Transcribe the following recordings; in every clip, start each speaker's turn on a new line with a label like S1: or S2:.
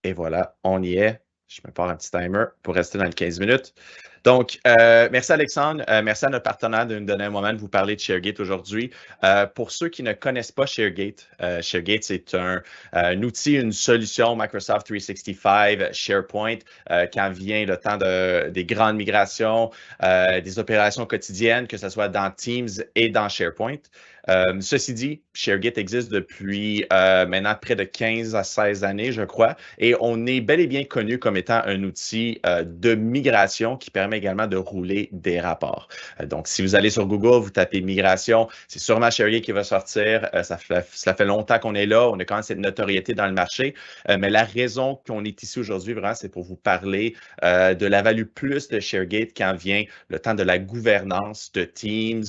S1: Et voilà, on y est. Je me pars un petit timer pour rester dans les 15 minutes. Donc, merci Alexandre. Merci à notre partenaire de nous donner un moment de vous parler de ShareGate aujourd'hui. Pour ceux qui ne connaissent pas ShareGate, ShareGate, c'est un outil, une solution Microsoft 365, SharePoint, quand vient le temps des grandes migrations, des opérations quotidiennes, que ce soit dans Teams et dans SharePoint. Ceci dit, ShareGate existe depuis maintenant près de 15 à 16 années, je crois, et on est bel et bien connu comme étant un outil de migration qui permet également de rouler des rapports. Donc, si vous allez sur Google, vous tapez migration, c'est sûrement ShareGate qui va sortir. Ça fait longtemps qu'on est là, on a quand même cette notoriété dans le marché, mais la raison qu'on est ici aujourd'hui, vraiment, c'est pour vous parler de la value plus de ShareGate quand vient le temps de la gouvernance de Teams,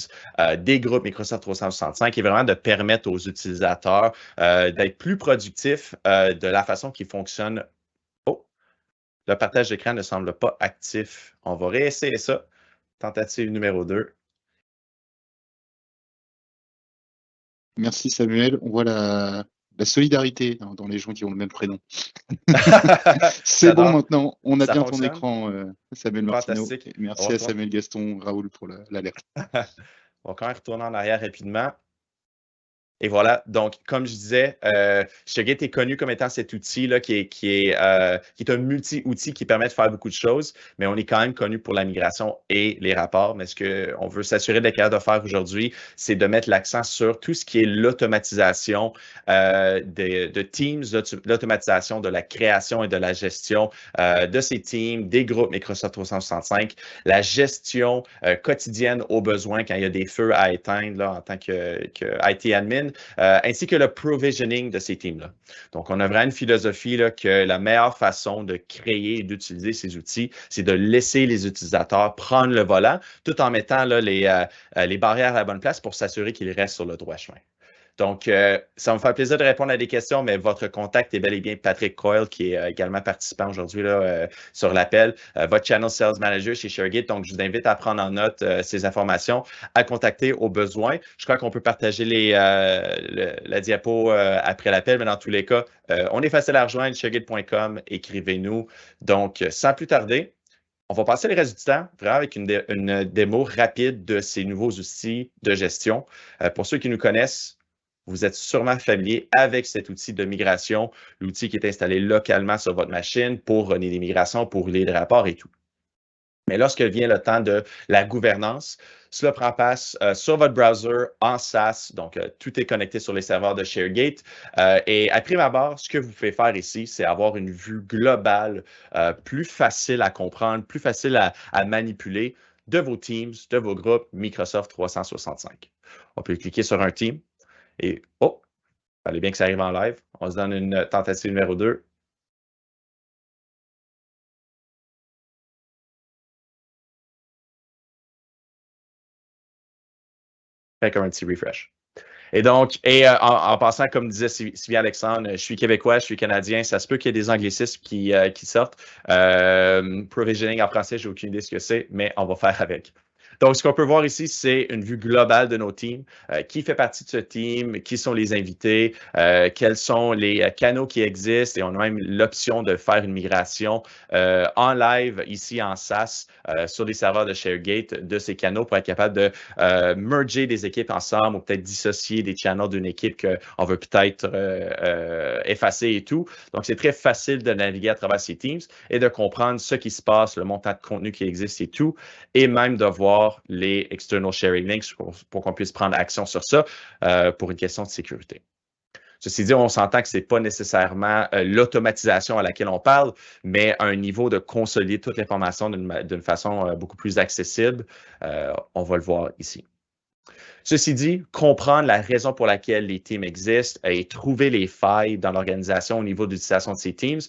S1: des groupes Microsoft 365 et vraiment de permettre aux utilisateurs d'être plus productifs de la façon qu'ils fonctionnent. Oh, le partage d'écran ne semble pas actif. On va réessayer ça. Tentative numéro 2.
S2: Merci Samuel. On voit la solidarité dans les gens qui ont le même prénom. C'est bon maintenant, on a
S1: Ça
S2: bien ton
S1: fonctionne?
S2: écran, Samuel Martineau.
S1: Fantastique.
S2: Et merci à Samuel Gaston, Raoul pour l'alerte.
S1: On va quand même retourner en arrière rapidement. Et voilà, donc comme je disais, ShareGate est connu comme étant cet outil-là qui est un multi-outil qui permet de faire beaucoup de choses, mais on est quand même connu pour la migration et les rapports. Mais ce qu'on veut s'assurer d'être capable de faire aujourd'hui, c'est de mettre l'accent sur tout ce qui est l'automatisation de Teams, l'automatisation de la création et de la gestion de ces teams, des groupes Microsoft 365, la gestion quotidienne aux besoins quand il y a des feux à éteindre là, en tant que IT admin, ainsi que le provisioning de ces teams-là. Donc, on a vraiment une philosophie là, que la meilleure façon de créer et d'utiliser ces outils, c'est de laisser les utilisateurs prendre le volant tout en mettant là, les barrières à la bonne place pour s'assurer qu'ils restent sur le droit chemin. Donc, ça va me faire plaisir de répondre à des questions, mais votre contact est bel et bien Patrick Coyle, qui est également participant aujourd'hui sur l'appel, votre Channel Sales Manager chez ShareGate. Donc, je vous invite à prendre en note ces informations, à contacter au besoin. Je crois qu'on peut partager la diapo après l'appel, mais dans tous les cas, on est facile à rejoindre, ShareGate.com, écrivez-nous. Donc, sans plus tarder, on va passer le reste du temps vraiment avec une démo rapide de ces nouveaux outils de gestion. Pour ceux qui nous connaissent, vous êtes sûrement familier avec cet outil de migration, l'outil qui est installé localement sur votre machine pour runner des migrations, pour lire des rapports et tout. Mais lorsque vient le temps de la gouvernance, cela prend place sur votre browser en SaaS. Donc, tout est connecté sur les serveurs de ShareGate. Et à prime abord, ce que vous pouvez faire ici, c'est avoir une vue globale plus facile à comprendre, plus facile à manipuler de vos teams, de vos groupes Microsoft 365. On peut cliquer sur un team et, oh, il fallait bien que ça arrive en live. On se donne une tentative numéro 2. Fait comme un petit refresh. Et donc, en passant, comme disait Sylvie Alexandre, je suis québécois, je suis canadien, ça se peut qu'il y ait des anglicismes qui sortent. Provisioning en français, j'ai aucune idée de ce que c'est, mais on va faire avec. Donc, ce qu'on peut voir ici, c'est une vue globale de nos teams. Qui fait partie de ce team? Qui sont les invités? Quels sont les canaux qui existent? Et on a même l'option de faire une migration en live ici en SaaS sur les serveurs de ShareGate de ces canaux pour être capable de merger des équipes ensemble ou peut-être dissocier des channels d'une équipe qu'on veut peut-être effacer et tout. Donc, c'est très facile de naviguer à travers ces teams et de comprendre ce qui se passe, le montant de contenu qui existe et tout, et même de voir les external sharing links pour qu'on puisse prendre action sur ça pour une question de sécurité. Ceci dit, on s'entend que ce n'est pas nécessairement l'automatisation à laquelle on parle, mais un niveau de consolider toute l'information d'une façon beaucoup plus accessible. On va le voir ici. Ceci dit, comprendre la raison pour laquelle les teams existent et trouver les failles dans l'organisation au niveau de l'utilisation de ces teams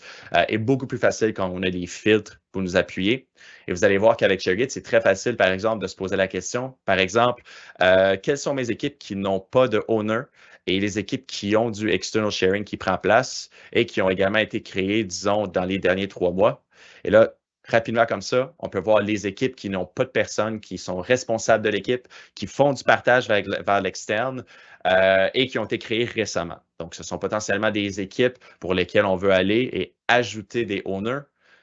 S1: est beaucoup plus facile quand on a des filtres pour nous appuyer. Et vous allez voir qu'avec ShareGate, c'est très facile, par exemple, de se poser la question, par exemple, quelles sont mes équipes qui n'ont pas de owner et les équipes qui ont du external sharing qui prend place et qui ont également été créées, disons, dans les derniers 3 mois. Et là, rapidement comme ça, on peut voir les équipes qui n'ont pas de personnes, qui sont responsables de l'équipe, qui font du partage vers l'externe. et qui ont été créés récemment. Donc, ce sont potentiellement des équipes pour lesquelles on veut aller et ajouter des owners.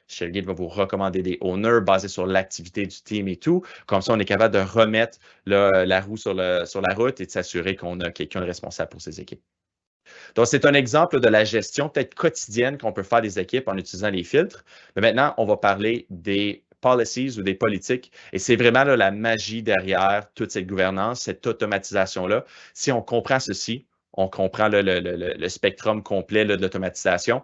S1: ShareGate va vous recommander des owners basés sur l'activité du team et tout. Comme ça, on est capable de remettre la roue sur la route et de s'assurer qu'on a quelqu'un de responsable pour ces équipes. Donc, c'est un exemple de la gestion peut-être quotidienne qu'on peut faire des équipes en utilisant les filtres. Mais maintenant, on va parler des policies ou des politiques. Et c'est vraiment là, la magie derrière toute cette gouvernance, cette automatisation-là. Si on comprend ceci, on comprend le spectrum complet là, de l'automatisation.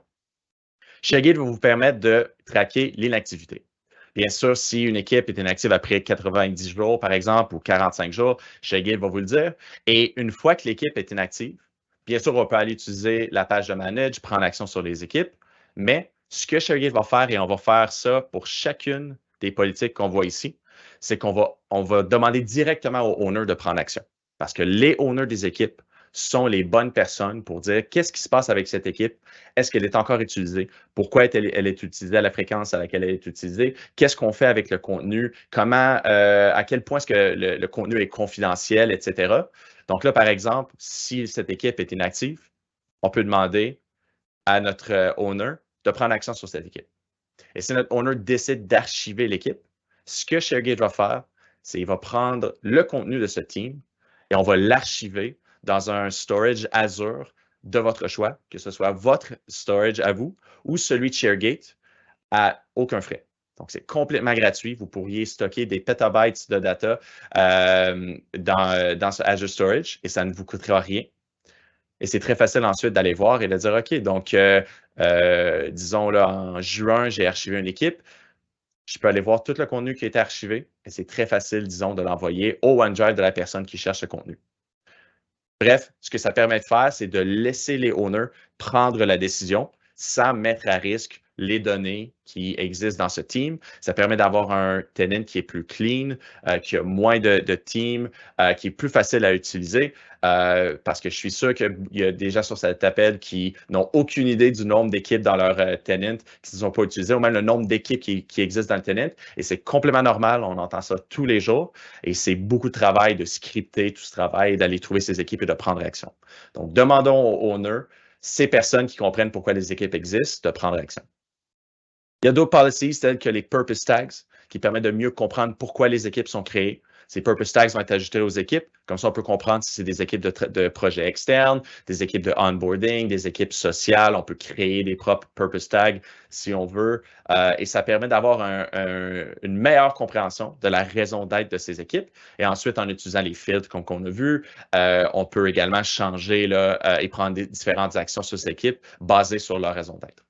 S1: ShareGate va vous permettre de traquer l'inactivité. Bien sûr, si une équipe est inactive après 90 jours, par exemple, ou 45 jours, ShareGate va vous le dire. Et une fois que l'équipe est inactive, bien sûr, on peut aller utiliser la page de Manage, prendre action sur les équipes, mais ce que ShareGate va faire, et on va faire ça pour chacune des politiques qu'on voit ici, c'est qu'on va demander directement aux owners de prendre action. Parce que les owners des équipes sont les bonnes personnes pour dire qu'est-ce qui se passe avec cette équipe, est-ce qu'elle est encore utilisée, pourquoi elle est utilisée à la fréquence à laquelle elle est utilisée, qu'est-ce qu'on fait avec le contenu, comment, à quel point est-ce que le contenu est confidentiel, etc. Donc là, par exemple, si cette équipe est inactive, on peut demander à notre owner de prendre action sur cette équipe. Et si notre owner décide d'archiver l'équipe, ce que ShareGate va faire, c'est qu'il va prendre le contenu de ce team et on va l'archiver dans un storage Azure de votre choix, que ce soit votre storage à vous ou celui de ShareGate à aucun frais. Donc, c'est complètement gratuit. Vous pourriez stocker des petabytes de data dans ce Azure Storage et ça ne vous coûtera rien. Et c'est très facile ensuite d'aller voir et de dire, OK, donc, disons, là, en juin, j'ai archivé une équipe. Je peux aller voir tout le contenu qui a été archivé et c'est très facile, disons, de l'envoyer au OneDrive de la personne qui cherche ce contenu. Bref, ce que ça permet de faire, c'est de laisser les owners prendre la décision sans mettre à risque les données qui existent dans ce team. Ça permet d'avoir un tenant qui est plus clean, qui a moins de team, qui est plus facile à utiliser parce que je suis sûr qu'il y a des gens sur cet appel qui n'ont aucune idée du nombre d'équipes dans leur tenant qui ne sont pas utilisées ou même le nombre d'équipes qui existent dans le tenant. Et c'est complètement normal. On entend ça tous les jours. Et c'est beaucoup de travail de scripter tout ce travail, d'aller trouver ces équipes et de prendre action. Donc, demandons aux owners, ces personnes qui comprennent pourquoi les équipes existent, de prendre action. Il y a d'autres policies telles que les purpose tags qui permettent de mieux comprendre pourquoi les équipes sont créées. Ces purpose tags vont être ajoutés aux équipes. Comme ça, on peut comprendre si c'est des équipes de projets externes, des équipes de onboarding, des équipes sociales. On peut créer des propres purpose tags si on veut. Et ça permet d'avoir une meilleure compréhension de la raison d'être de ces équipes. Et ensuite, en utilisant les filtres comme on a vu, on peut également changer là, et prendre différentes actions sur ces équipes basées sur leur raison d'être.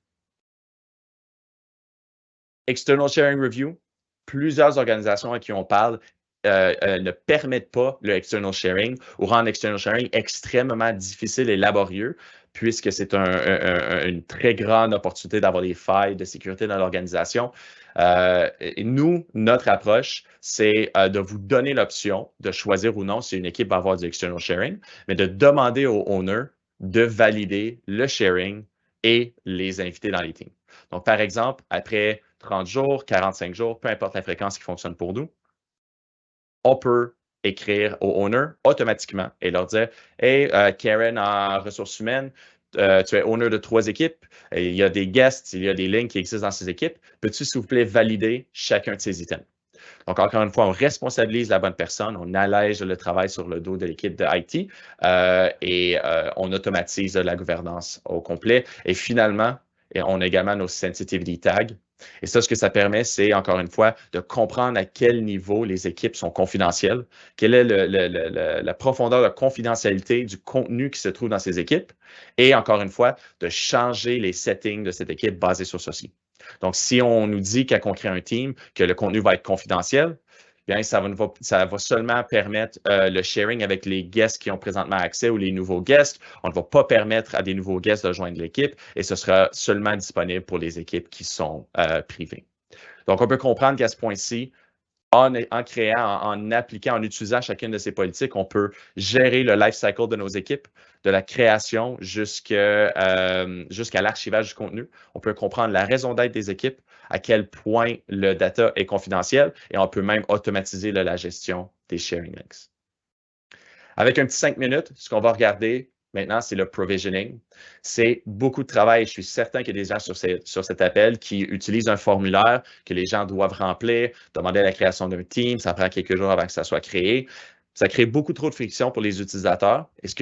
S1: External Sharing Review, plusieurs organisations à qui on parle ne permettent pas le external sharing ou rendent l'external sharing extrêmement difficile et laborieux puisque c'est une très grande opportunité d'avoir des failles de sécurité dans l'organisation. Et nous, notre approche, c'est de vous donner l'option de choisir ou non si une équipe va avoir du external sharing, mais de demander au owner de valider le sharing et les inviter dans les teams. Donc, par exemple, après 30 jours, 45 jours, peu importe la fréquence qui fonctionne pour nous, on peut écrire au owner automatiquement et leur dire « Hey, Karen en ressources humaines, tu es owner de 3 équipes, et il y a des guests, il y a des lignes qui existent dans ces équipes. Peux-tu, s'il vous plaît, valider chacun de ces items? » Donc, encore une fois, on responsabilise la bonne personne, on allège le travail sur le dos de l'équipe de IT et on automatise la gouvernance au complet. Et finalement, on a également nos sensitivity tags. Et ça, ce que ça permet, c'est, encore une fois, de comprendre à quel niveau les équipes sont confidentielles, quelle est la profondeur de confidentialité du contenu qui se trouve dans ces équipes, et encore une fois, de changer les settings de cette équipe basés sur ceci. Donc, si on nous dit quand on crée un team que le contenu va être confidentiel, bien, ça va seulement permettre le sharing avec les guests qui ont présentement accès ou les nouveaux guests. On ne va pas permettre à des nouveaux guests de joindre l'équipe et ce sera seulement disponible pour les équipes qui sont privées. Donc, on peut comprendre qu'à ce point-ci, en créant, en appliquant, en utilisant chacune de ces politiques, on peut gérer le life cycle de nos équipes, de la création jusqu'à l'archivage du contenu. On peut comprendre la raison d'être des équipes, à quel point le data est confidentiel et on peut même automatiser la gestion des sharing links. Avec un petit 5 minutes, ce qu'on va regarder maintenant, c'est le provisioning. C'est beaucoup de travail. Je suis certain qu'il y a des gens sur cet appel qui utilisent un formulaire que les gens doivent remplir, demander la création d'un team. Ça prend quelques jours avant que ça soit créé. Ça crée beaucoup trop de friction pour les utilisateurs. Et ce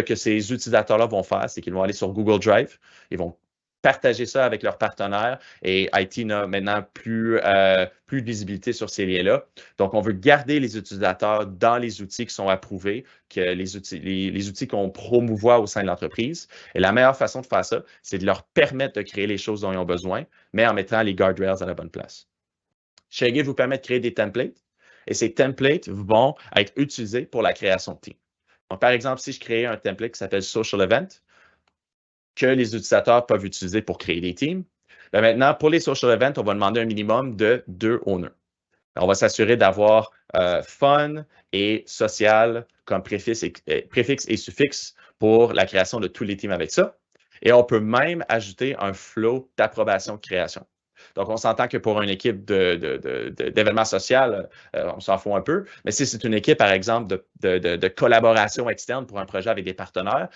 S1: que ces utilisateurs-là vont faire, c'est qu'ils vont aller sur Google Drive. Ils vont partager ça avec leurs partenaires et IT n'a maintenant plus de visibilité sur ces liens-là. Donc, on veut garder les utilisateurs dans les outils qui sont approuvés, que les outils qu'on promouvoit au sein de l'entreprise. Et la meilleure façon de faire ça, c'est de leur permettre de créer les choses dont ils ont besoin, mais en mettant les guardrails à la bonne place. ShareGate vous permet de créer des templates et ces templates vont être utilisés pour la création de team. Donc, par exemple, si je crée un template qui s'appelle Social Event, que les utilisateurs peuvent utiliser pour créer des teams. Là, maintenant, pour les social events, on va demander un minimum de 2 owners. On va s'assurer d'avoir fun et social comme préfixe et suffixe pour la création de tous les teams avec ça. Et on peut même ajouter un flow d'approbation de création. Donc, on s'entend que pour une équipe d'événements social, on s'en fout un peu. Mais si c'est une équipe, par exemple, de collaboration externe pour un projet avec des partenaires,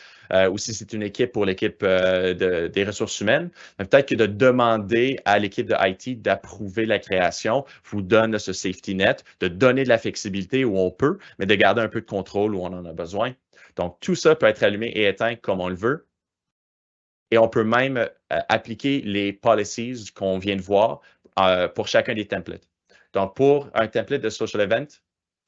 S1: ou si c'est une équipe pour l'équipe des ressources humaines, peut-être que de demander à l'équipe de IT d'approuver la création vous donne ce safety net, de donner de la flexibilité où on peut, mais de garder un peu de contrôle où on en a besoin. Donc, tout ça peut être allumé et éteint comme on le veut. Et on peut même appliquer les policies qu'on vient de voir pour chacun des templates. Donc, pour un template de social event,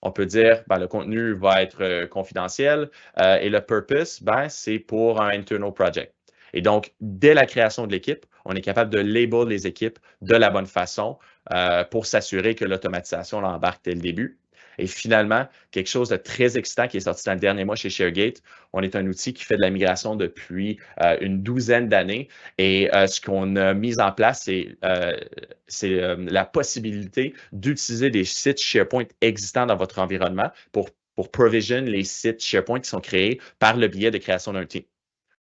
S1: on peut dire le contenu va être confidentiel et le purpose, c'est pour un internal project. Et donc, dès la création de l'équipe, on est capable de label les équipes de la bonne façon pour s'assurer que l'automatisation l'embarque dès le début. Et finalement, quelque chose de très excitant qui est sorti dans le dernier mois chez ShareGate, on est un outil qui fait de la migration depuis une douzaine d'années. Et ce qu'on a mis en place, c'est la possibilité d'utiliser des sites SharePoint existants dans votre environnement pour provision les sites SharePoint qui sont créés par le biais de création d'un team.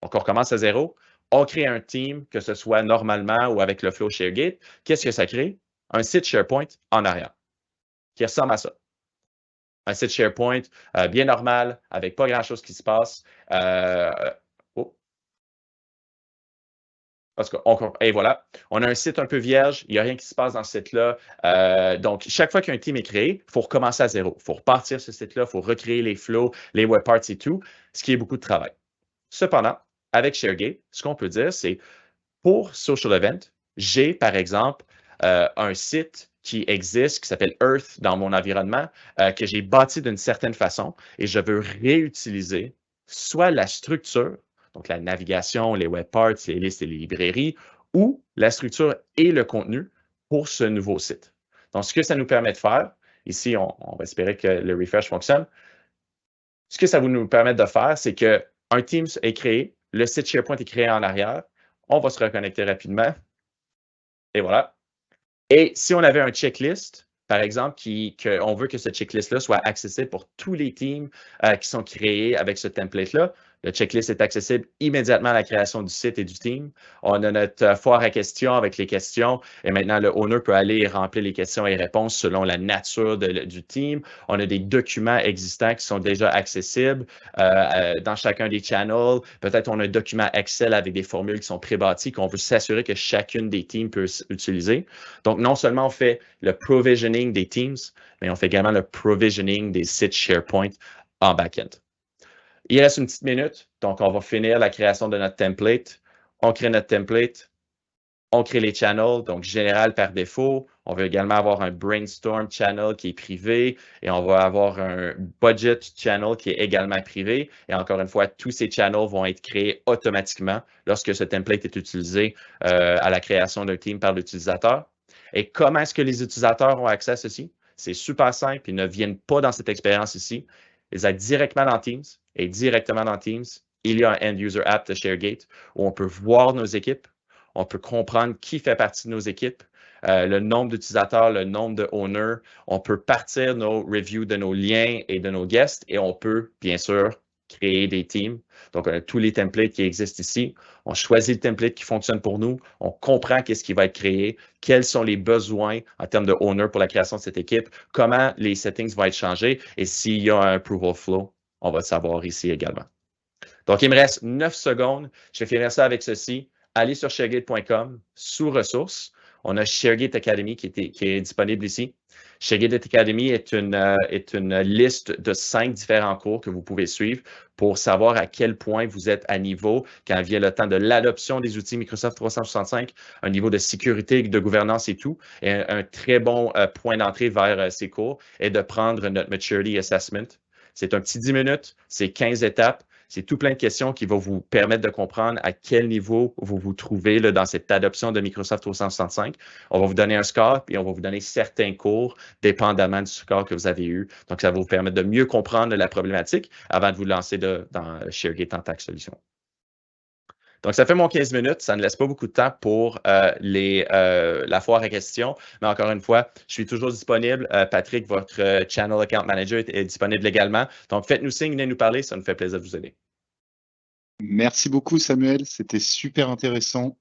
S1: Donc, on recommence à zéro. On crée un team, que ce soit normalement ou avec le flow ShareGate. Qu'est-ce que ça crée? Un site SharePoint en arrière qui ressemble à ça. Un site SharePoint bien normal, avec pas grand-chose qui se passe. Et voilà, on a un site un peu vierge, il n'y a rien qui se passe dans ce site-là. Donc, chaque fois qu'un team est créé, il faut recommencer à zéro. Il faut repartir ce site-là, il faut recréer les flows, les web parts et tout, ce qui est beaucoup de travail. Cependant, avec ShareGate, ce qu'on peut dire, c'est pour Social Event, j'ai par exemple un site qui existe, qui s'appelle Earth dans mon environnement, que j'ai bâti d'une certaine façon et je veux réutiliser soit la structure, donc la navigation, les web parts, les listes et les librairies, ou la structure et le contenu pour ce nouveau site. Donc, ce que ça nous permet de faire, ici, on va espérer que le refresh fonctionne. Ce que ça va nous permettre de faire, c'est qu'un Teams est créé, le site SharePoint est créé en arrière, on va se reconnecter rapidement, et voilà. Et si on avait un checklist, par exemple, qu'on veut que ce checklist-là soit accessible pour tous les teams qui sont créés avec ce template-là, le checklist est accessible immédiatement à la création du site et du team. On a notre foire à questions avec les questions et maintenant, le owner peut aller remplir les questions et réponses selon la nature du team. On a des documents existants qui sont déjà accessibles dans chacun des channels. Peut-être on a un document Excel avec des formules qui sont pré-bâties qu'on veut s'assurer que chacune des teams peut utiliser. Donc, non seulement on fait le provisioning des teams, mais on fait également le provisioning des sites SharePoint en back-end. Il reste une petite minute, donc on va finir la création de notre template. On crée notre template, on crée les channels, donc général par défaut. On veut également avoir un brainstorm channel qui est privé et on va avoir un budget channel qui est également privé. Et encore une fois, tous ces channels vont être créés automatiquement lorsque ce template est utilisé à la création d'un team par l'utilisateur. Et comment est-ce que les utilisateurs ont accès à ceci? C'est super simple, ils ne viennent pas dans cette expérience ici. Ils aillent directement dans Teams et directement dans Teams, il y a un End-User App de ShareGate où on peut voir nos équipes, on peut comprendre qui fait partie de nos équipes, le nombre d'utilisateurs, le nombre de owners. On peut partir nos reviews de nos liens et de nos guests et on peut, bien sûr, créer des teams. Donc, on a tous les templates qui existent ici. On choisit le template qui fonctionne pour nous. On comprend qu'est-ce qui va être créé, quels sont les besoins en termes de owner pour la création de cette équipe, comment les settings vont être changés et s'il y a un approval flow on va le savoir ici également. Donc, il me reste 9 secondes. Je vais finir ça avec ceci. Allez sur ShareGate.com, sous ressources. On a ShareGate Academy qui est disponible ici. ShareGate Academy est une liste de 5 différents cours que vous pouvez suivre pour savoir à quel point vous êtes à niveau quand vient le temps de l'adoption des outils Microsoft 365, un niveau de sécurité, de gouvernance et tout. Et un très bon point d'entrée vers ces cours est de prendre notre Maturity Assessment. C'est un petit 10 minutes, c'est 15 étapes. C'est tout plein de questions qui vont vous permettre de comprendre à quel niveau vous vous trouvez là, dans cette adoption de Microsoft 365. On va vous donner un score, puis on va vous donner certains cours, dépendamment du score que vous avez eu. Donc, ça va vous permettre de mieux comprendre la problématique avant de vous lancer dans ShareGate en tant que solution. Donc, ça fait mon 15 minutes. Ça ne laisse pas beaucoup de temps pour la foire à questions. Mais encore une fois, je suis toujours disponible. Patrick, votre Channel Account Manager, est disponible également. Donc, faites-nous signe, venez nous parler. Ça nous fait plaisir de vous aider.
S2: Merci beaucoup, Samuel. C'était super intéressant.